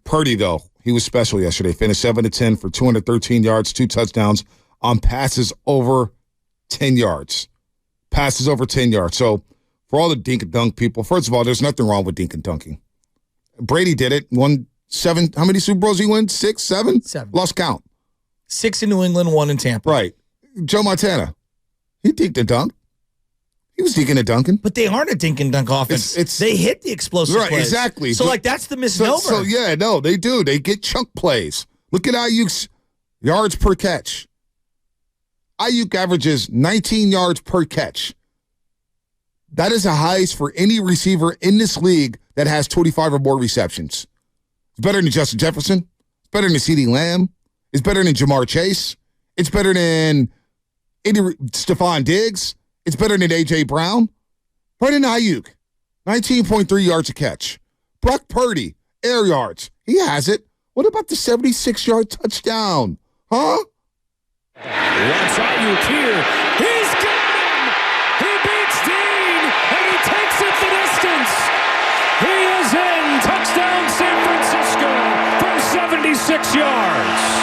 Purdy, though, he was special yesterday. Finished 7-10 for 213 yards, 2 touchdowns on passes over 10 yards. Passes over 10 yards. So for all the dink and dunk people, first of all, there's nothing wrong with dink and dunking. Brady did it. Won 7. How many Super Bowls he win? 6, 7? 7. Lost count. 6 in New England, 1 in Tampa. Right. Joe Montana. He dinked and dunked. He was dinking and dunking. But they aren't a dink and dunk offense. They hit the explosive plays. Right, exactly. So, that's the misnomer. So, yeah, no, they do. They get chunk plays. Look at Ayuk's yards per catch. Ayuk averages 19 yards per catch. That is the highest for any receiver in this league that has 25 or more receptions. It's better than Justin Jefferson. It's better than CeeDee Lamb. It's better than Jamar Chase. It's better than Stephon Diggs. It's better than A.J. Brown. Brandon Ayuk, 19.3 yards a catch. Brock Purdy, air yards. He has it. What about the 76-yard touchdown? Huh? Once Ayuk here. He's got him! He beats Dean, and he takes it the distance. He is in. Touchdown San Francisco from 76 yards.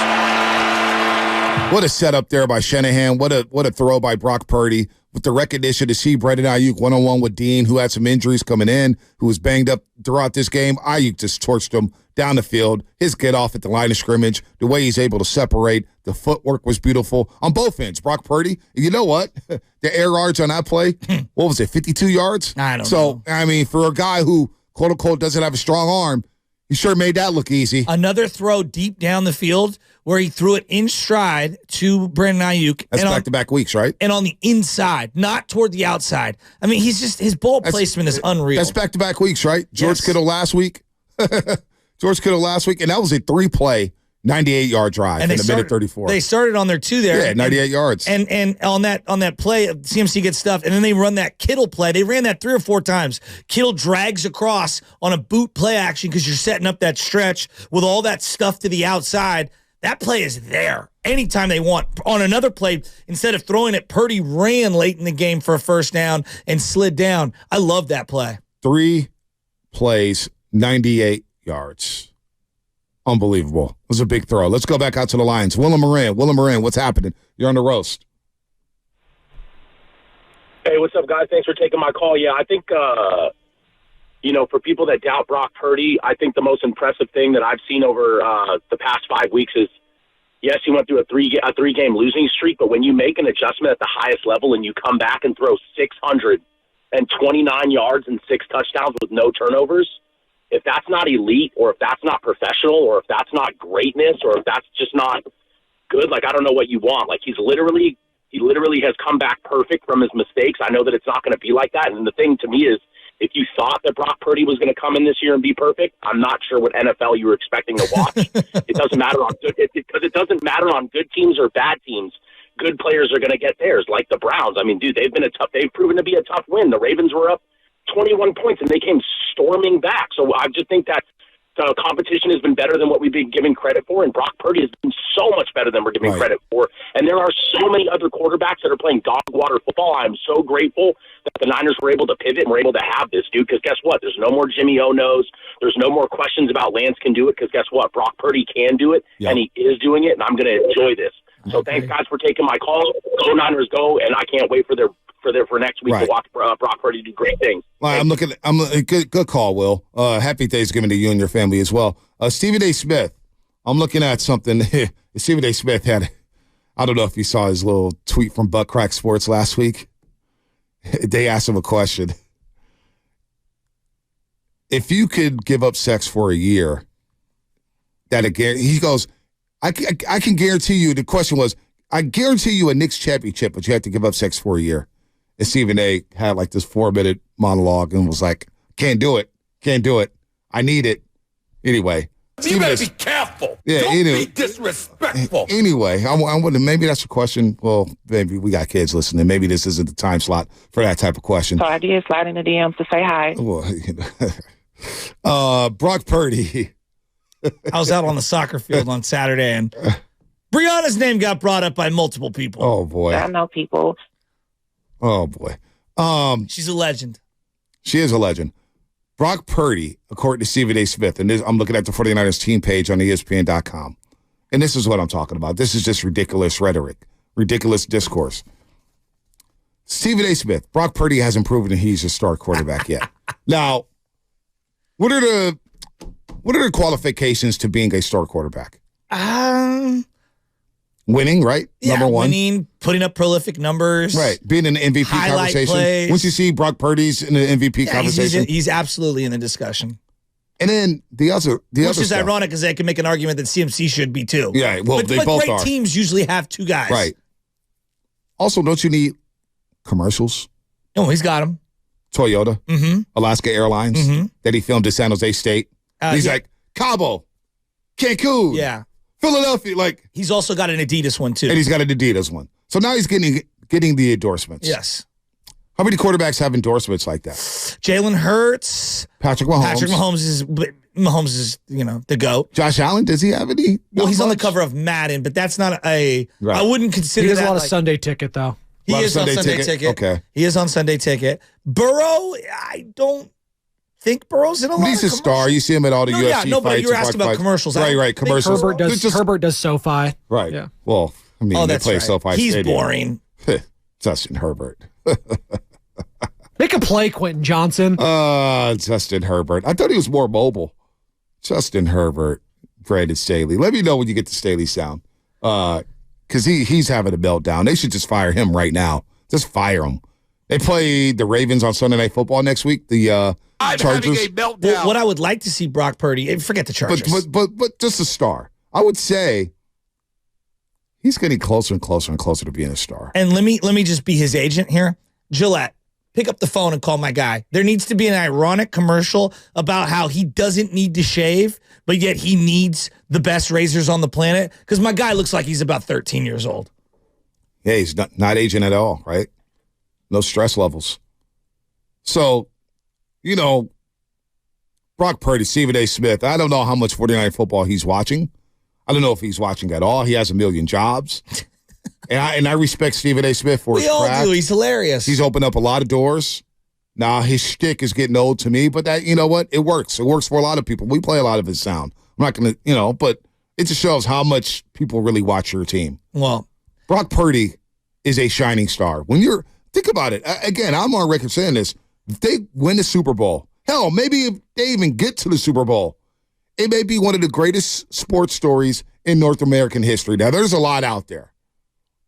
What a setup there by Shanahan. What a throw by Brock Purdy. With the recognition to see Brandon Ayuk one-on-one with Dean, who had some injuries coming in, who was banged up throughout this game. Ayuk just torched him down the field. His get off at the line of scrimmage, the way he's able to separate, the footwork was beautiful on both ends. Brock Purdy, you know what? The air yards on that play, what was it, 52 yards? I don't know. So, I mean, for a guy who, quote-unquote, doesn't have a strong arm, he sure made that look easy. Another throw deep down the field where he threw it in stride to Brandon Ayuk. That's back-to-back weeks, right? And on the inside, not toward the outside. I mean, his ball placement is unreal. That's back-to-back weeks, right? George Kittle last week. George Kittle last week, and that was a 3-play, 98-yard drive in the minute 34. They started on their 2 there. Yeah, 98 yards. And on that play, CMC gets stuffed, and then they run that Kittle play. They ran that 3 or 4 times. Kittle drags across on a boot play action because you're setting up that stretch with all that stuff to the outside. That play is there anytime they want. On another play, instead of throwing it, Purdy ran late in the game for a first down and slid down. I love that play. 3 plays, 98 yards. Unbelievable. It was a big throw. Let's go back out to the Lions. Willem Moran, what's happening? You're on the roast. Hey, what's up, guys? Thanks for taking my call. Yeah, I think, for people that doubt Brock Purdy, I think the most impressive thing that I've seen over the past 5 weeks is, yes, he went through a three-game losing streak, but when you make an adjustment at the highest level and you come back and throw 629 yards and 6 touchdowns with no turnovers, if that's not elite, or if that's not professional, or if that's not greatness, or if that's just not good, I don't know what you want. He literally has come back perfect from his mistakes. I know that it's not going to be like that. And the thing to me is, if you thought that Brock Purdy was going to come in this year and be perfect, I'm not sure what NFL you were expecting to watch. It doesn't matter on good, because it doesn't matter on good teams or bad teams. Good players are going to get theirs, like the Browns. I mean, dude, they've proven to be a tough win. The Ravens were up 21 points and they came storming back. So I just think that the competition has been better than what we've been giving credit for, and Brock Purdy has been so much better than we're giving credit for. And there are so many other quarterbacks that are playing dog water football. I'm so grateful that the Niners were able to pivot and were able to have this, dude, because guess what? There's no more Jimmy O-Nos. There's no more questions about Lance can do it, because guess what? Brock Purdy can do it, and he is doing it, and I'm going to enjoy this. So thanks, guys, for taking my call. Go Niners, go, and I can't wait for next week to watch Brock Purdy do great things. Well, I'm good call, Will. Happy Thanksgiving to you and your family as well. Stephen A. Smith, I'm looking at something. Stephen A. Smith had, I don't know if you saw his little tweet from Butt Crack Sports last week. They asked him a question. If you could give up sex for a year, he goes, I can guarantee you, the question was, I guarantee you a Knicks championship, but you have to give up sex for a year. And Stephen A. had this 4-minute monologue and was like, can't do it. I need it. Anyway. You better be careful. Yeah, Don't be disrespectful. Anyway, I wonder, maybe that's a question. Well, maybe we got kids listening. Maybe this isn't the time slot for that type of question. So I did slide in the DMs to say hi. Well, Brock Purdy. I was out on the soccer field on Saturday, and Brianna's name got brought up by multiple people. Oh, boy. I know people. Oh, boy. She's a legend. She is a legend. Brock Purdy, according to Stephen A. Smith, and I'm looking at the 49ers team page on ESPN.com, and this is what I'm talking about. This is just ridiculous rhetoric, ridiculous discourse. Stephen A. Smith, Brock Purdy hasn't proven that he's a star quarterback yet. Now, what are the qualifications to being a star quarterback? Winning, right? Yeah, Number one. Winning, putting up prolific numbers. Right. Being in the MVP highlight conversation. plays. Once you see Brock Purdy's in the MVP conversation. He's absolutely in the discussion. And then the other Which is stuff. ironic because I can make an argument that CMC should be too. Yeah, well, but they both great are. teams usually have two guys. Right. Also, don't you need commercials? Oh, he's got them. Toyota, Alaska Airlines, that he filmed at San Jose State. He's like, Cabo, Cancun, Yeah. Philadelphia. Like, He's also got an Adidas one too. and he's got an Adidas one. So now he's getting the endorsements. Yes. How many quarterbacks have endorsements like that? Jalen Hurts. Patrick Mahomes. Mahomes is, the GOAT. Josh Allen, does he have any? Well, Not he's on the much. cover of Madden, but that's not I wouldn't consider He has that a lot of like- Sunday ticket, though. He Lot of is on Sunday Sunday ticket? ticket. Okay. He is on Sunday ticket. Burrow, I don't think Burrow's in a lot He's of a star. You see him at all the UFC fights. but you were and asking about fights. commercials. Right, commercials. Herbert does SoFi. Right. Yeah. Well, I mean, Oh, they that's play right. SoFi He's Stadium. boring. Justin Herbert. Make a play, Quentin Johnson. Justin Herbert. I thought he was more mobile. Justin Herbert, Brandon Staley. Let me know when you get the Staley sound. Because he's having a meltdown. They should just fire him right now. Just fire him. They play the Ravens on Sunday Night Football next week. The I'm Chargers. having a meltdown. Well, what I would like to see Brock Purdy, forget the Chargers. But just a star. I would say he's getting closer and closer and closer to being a star. And let me just be his agent here. Gillette, pick up the phone and call my guy. There needs to be an ironic commercial about how he doesn't need to shave, but yet he needs the best razors on the planet. Because my guy looks like he's about 13 years old. Yeah, he's not aging at all, right? No stress levels. So, Brock Purdy, Stephen A. Smith, I don't know how much 49 football he's watching. I don't know if he's watching at all. He has a million jobs. And I respect Stephen A. Smith for his We all craft. do. He's hilarious. He's opened up a lot of doors. Now, his shtick is getting old to me, but that, you know what? It works. It works for a lot of people. We play a lot of his sound. I'm not going to, but it just shows how much people really watch your team. Well, Brock Purdy is a shining star. Think about it. Again, I'm on record saying this. If they win the Super Bowl, hell, maybe if they even get to the Super Bowl, it may be one of the greatest sports stories in North American history. Now, there's a lot out there.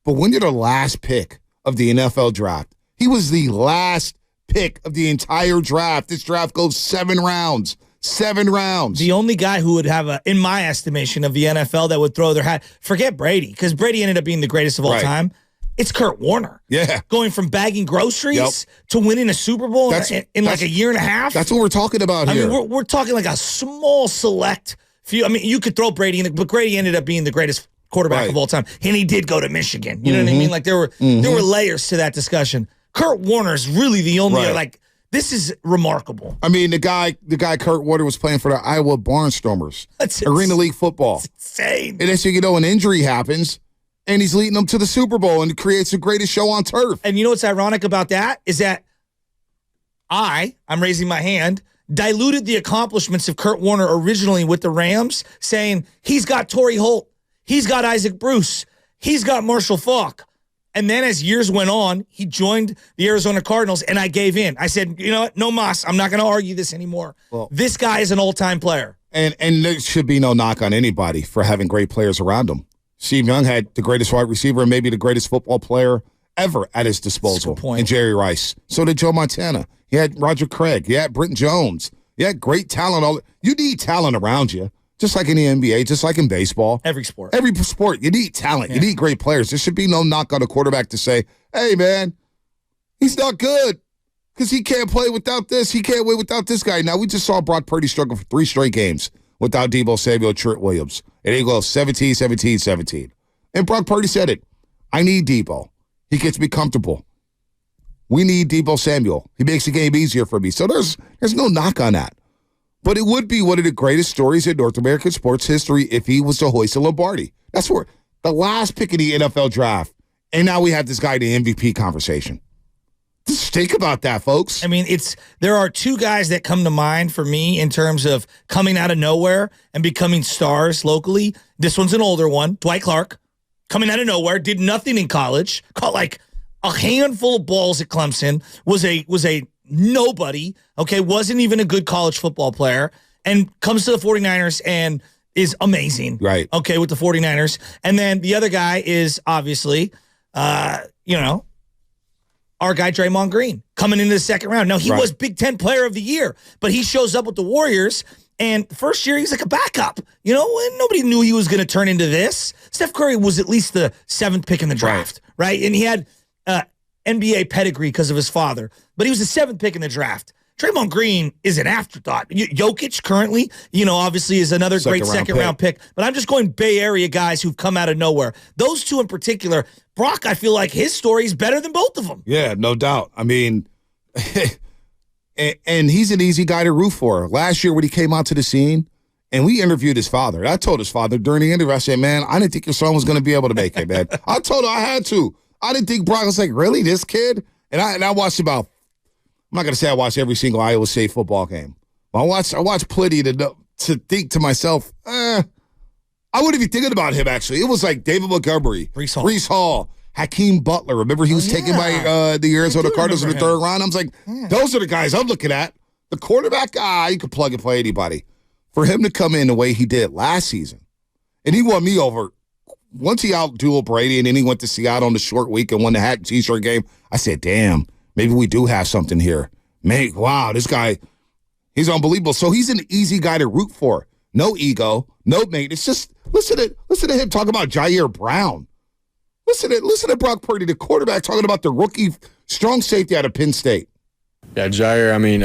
But when you're the last pick of the NFL draft, he was the last pick of the entire draft. This draft goes 7 rounds. 7 rounds. the only guy who would have in my estimation of the NFL that would throw their hat, forget Brady, because Brady ended up being the greatest of all Right. time. It's Kurt Warner. Yeah. Going from bagging groceries to winning a Super Bowl in like a year and a half. That's what we're talking about I here. mean, we're talking like a small select few. I mean, you could throw Brady in, but Brady ended up being the greatest quarterback Right. of all time, and he did go to Michigan. You know what I mean? Like there were layers to that discussion. Kurt Warner's really the only Right. this is remarkable. I mean, the guy Kurt Warner was playing for the Iowa Barnstormers. That's Arena League football. insane. And then so an injury happens, and he's leading them to the Super Bowl and creates the greatest show on turf. And you know what's ironic about that is that I'm raising my hand, diluted the accomplishments of Kurt Warner originally with the Rams, saying he's got Torrey Holt, he's got Isaac Bruce, he's got Marshall Faulk. And then as years went on, he joined the Arizona Cardinals, and I gave in. I said, you know what? No mas. I'm not going to argue this anymore. Well, this guy is an all-time player. And there should be no knock on anybody for having great players around him. Steve Young had the greatest wide receiver and maybe the greatest football player ever at his disposal. That's a good point. And Jerry Rice. So did Joe Montana. He had Roger Craig. He had Britton Jones. He had great talent. You need talent around you, just like in the NBA, just like in baseball. Every sport. Every sport, you need talent. You need great players. There should be no knock on a quarterback to say, hey, man, he's not good because he can't play without this. He can't win without this guy. Now, we just saw Brock Purdy struggle for 3 straight games without Deebo Samuel, Trent Williams. And he goes 17, 17, 17. And Brock Purdy said it. I need Deebo. He gets me comfortable. We need Deebo Samuel. He makes the game easier for me. So there's no knock on that. But it would be one of the greatest stories in North American sports history if he was to hoist a Lombardi. That's where the last pick of the NFL draft, and now we have this guy in the MVP conversation. Just think about that, folks. I mean, there are two guys that come to mind for me in terms of coming out of nowhere and becoming stars locally. This one's an older one, Dwight Clark, coming out of nowhere, did nothing in college, caught like a handful of balls at Clemson, was a nobody, okay, wasn't even a good college football player, and comes to the 49ers and is amazing. Right. Okay, with the 49ers. And then the other guy is obviously, our guy Draymond Green coming into the second round. Now, he was Big Ten Player of the Year, but he shows up with the Warriors, and first year he's like a backup. You know, and nobody knew he was going to turn into this. Steph Curry was at least the 7th pick in the draft, right? And he had NBA pedigree because of his father, but he was the 7th pick in the draft. Draymond Green is an afterthought. Jokic currently, obviously is another great second-round pick. But I'm just going Bay Area guys who've come out of nowhere. Those two in particular, Brock, I feel like his story is better than both of them. Yeah, no doubt. I mean, and he's an easy guy to root for. Last year when he came out to the scene, and we interviewed his father. I told his father during the interview, I said, man, I didn't think your son was going to be able to make it, man. I told him I had to. I didn't think Brock was like, really, this kid? And I watched about, I'm not going to say I watched every single Iowa State football game. But I watched plenty to think to myself, I wouldn't be thinking about him, actually. It was like David Montgomery, Breece Hall, Hakeem Butler. Remember he was taken by the Arizona Cardinals in the third round? I was like, those are the guys I'm looking at. The quarterback guy, you could plug and play anybody. For him to come in the way he did last season, and he won me over. Once he out-dueled Brady, and then he went to Seattle on the short week and won the hat T-shirt game, I said, damn, maybe we do have something here. Man, wow, this guy, he's unbelievable. So he's an easy guy to root for. No ego, no mate. It's just, listen to him talk about Jair Brown. Listen to Brock Purdy, the quarterback, talking about the rookie strong safety out of Penn State. Yeah, Jair, I mean,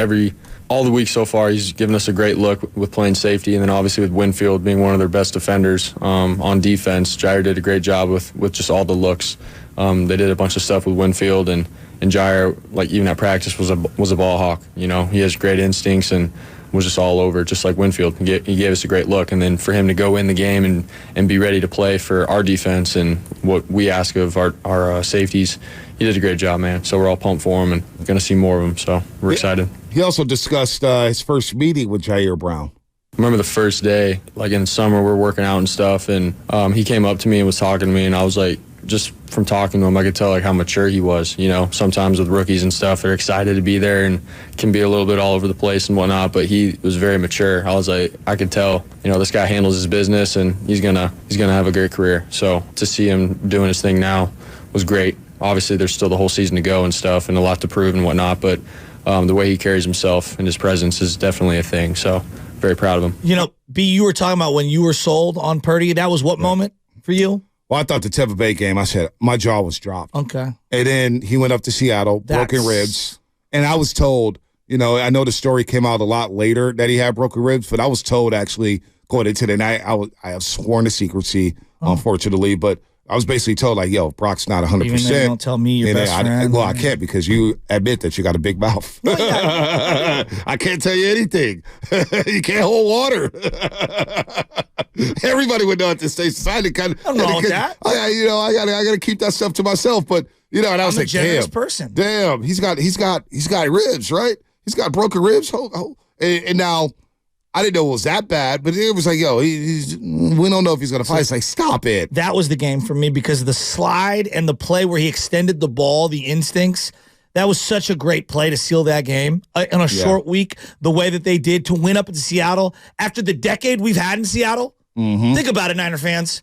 all the weeks so far, he's given us a great look with playing safety, and then obviously with Winfield being one of their best defenders on defense. Jair did a great job with just all the looks. They did a bunch of stuff with Winfield, and Jair, like even at practice, was a ball hawk. He has great instincts and was just all over, just like Winfield. He gave us a great look, and then for him to go in the game and be ready to play for our defense and what we ask of our safeties, he did a great job, man. So we're all pumped for him and going to see more of him. So we're excited. He also discussed his first meeting with Jair Brown. I remember the first day, like in the summer, we're working out and stuff, and he came up to me and was talking to me, and I was like, just from talking to him, I could tell like how mature he was. Sometimes with rookies and stuff, they're excited to be there and can be a little bit all over the place and whatnot, but he was very mature. I was like, I could tell, this guy handles his business and he's gonna have a great career. So to see him doing his thing now was great. Obviously, there's still the whole season to go and stuff and a lot to prove and whatnot, but the way he carries himself and his presence is definitely a thing. So very proud of him. B, you were talking about when you were sold on Purdy. That was what moment for you? Well, I thought the Tampa Bay game, I said, my jaw was dropped. Okay. And then he went up to Seattle, broken ribs. And I was told, I know the story came out a lot later that he had broken ribs, but I was told actually going into the night, I have sworn to secrecy, unfortunately, but I was basically told, like, yo, Brock's not 100%. Even though you don't tell me your best friend. I can't because you admit that you got a big mouth. I can't tell you anything. You can't hold water. Everybody would know at this stage. Nothing wrong with that. I gotta keep that stuff to myself. But and I was I'm like, a generous person. Damn, he's got ribs, right? He's got broken ribs. And now I didn't know it was that bad, but it was like, yo, we don't know if he's going to fight. It's like, stop it. That was the game for me because of the slide and the play where he extended the ball, the instincts. That was such a great play to seal that game in a short week, the way that they did to win up in Seattle after the decade we've had in Seattle. Mm-hmm. Think about it, Niner fans.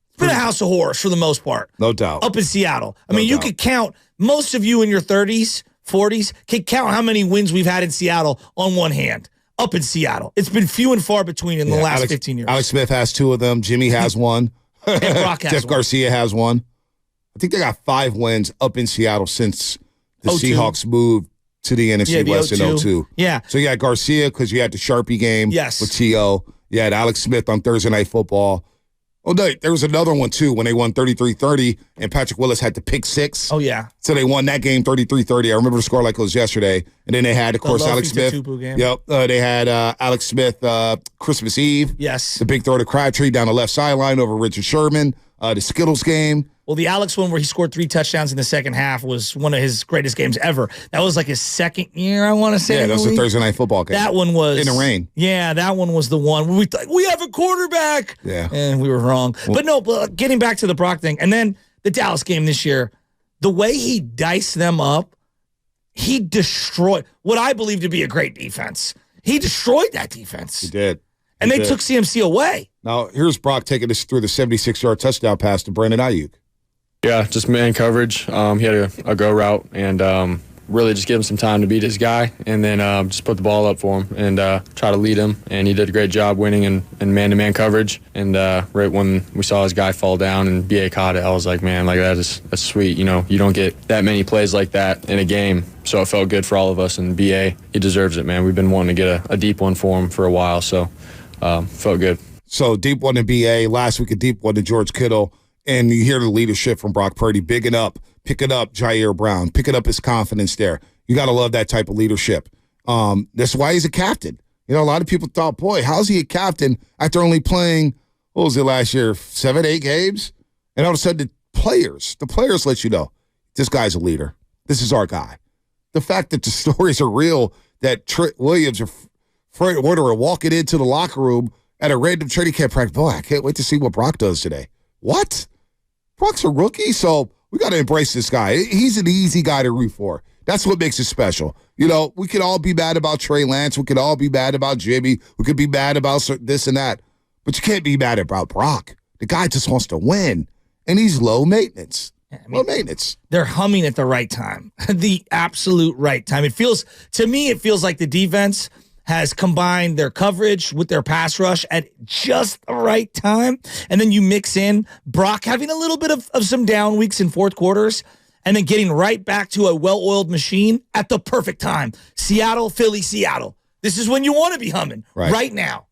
It's been a house of horrors for the most part. No doubt. Up in Seattle. I mean, you could count, most of you in your 30s, 40s, can count how many wins we've had in Seattle on one hand. Up in Seattle. It's been few and far between in the last 15 years. Alex Smith has 2 of them. Jimmy has one. And Brock has Jeff Garcia has one. I think they got 5 wins up in Seattle since the Seahawks moved to the NFC West in 02. Yeah. So you had Garcia because you had the Sharpie game with T.O. You had Alex Smith on Thursday Night Football. Oh, no, there was another one, too, when they won 33-30, and Patrick Willis had the pick 6. Oh, yeah. So they won that game 33-30. I remember the score like it was yesterday. And then they had, of course, Alex Smith. Game. Yep. They had Alex Smith Christmas Eve. Yes. The big throw to Crabtree down the left sideline over Richard Sherman. The Skittles game. Well, the Alex one where he scored 3 touchdowns in the second half was one of his greatest games ever. That was like his second year, I want to say. Yeah, that was the Thursday night football game. That one was. In the rain. Yeah, that one was the one where we thought, we have a quarterback. Yeah. And we were wrong. But no, getting back to the Brock thing. And then the Dallas game this year, the way he diced them up, he destroyed what I believe to be a great defense. He destroyed that defense. He did. And they took CMC away. Now, here's Brock taking us through the 76-yard touchdown pass to Brandon Ayuk. Yeah, just man coverage. He had a go route and really just give him some time to beat his guy and then just put the ball up for him and try to lead him. And he did a great job winning in man-to-man coverage. And right when we saw his guy fall down and B.A. caught it, I was like, man, like that's sweet. You know, you don't get that many plays like that in a game. So it felt good for all of us. And B.A., he deserves it, man. We've been wanting to get a deep one for him for a while, so felt good. So deep one to B.A., last week a deep one to George Kittle. And you hear the leadership from Brock Purdy, picking up Jair Brown, picking up his confidence there. You got to love that type of leadership. That's why he's a captain. You know, a lot of people thought, boy, how's he a captain after only playing, what was it last year, 7, 8 games? And all of a sudden, the players let you know, this guy's a leader. This is our guy. The fact that the stories are real, that Trent Williams or Fred Warner are walking into the locker room at a random training camp practice, boy, I can't wait to see what Brock does today. What? Brock's a rookie, so we got to embrace this guy. He's an easy guy to root for. That's what makes it special. You know, we could all be mad about Trey Lance. We could all be mad about Jimmy. We could be mad about this and that. But you can't be mad about Brock. The guy just wants to win, and he's low maintenance. Low maintenance. They're humming at the right time, the absolute right time. To me, it feels like the defense has combined their coverage with their pass rush at just the right time. And then you mix in Brock having a little bit of some down weeks in fourth quarters and then getting right back to a well-oiled machine at the perfect time. Seattle, Philly, Seattle. This is when you want to be humming right now.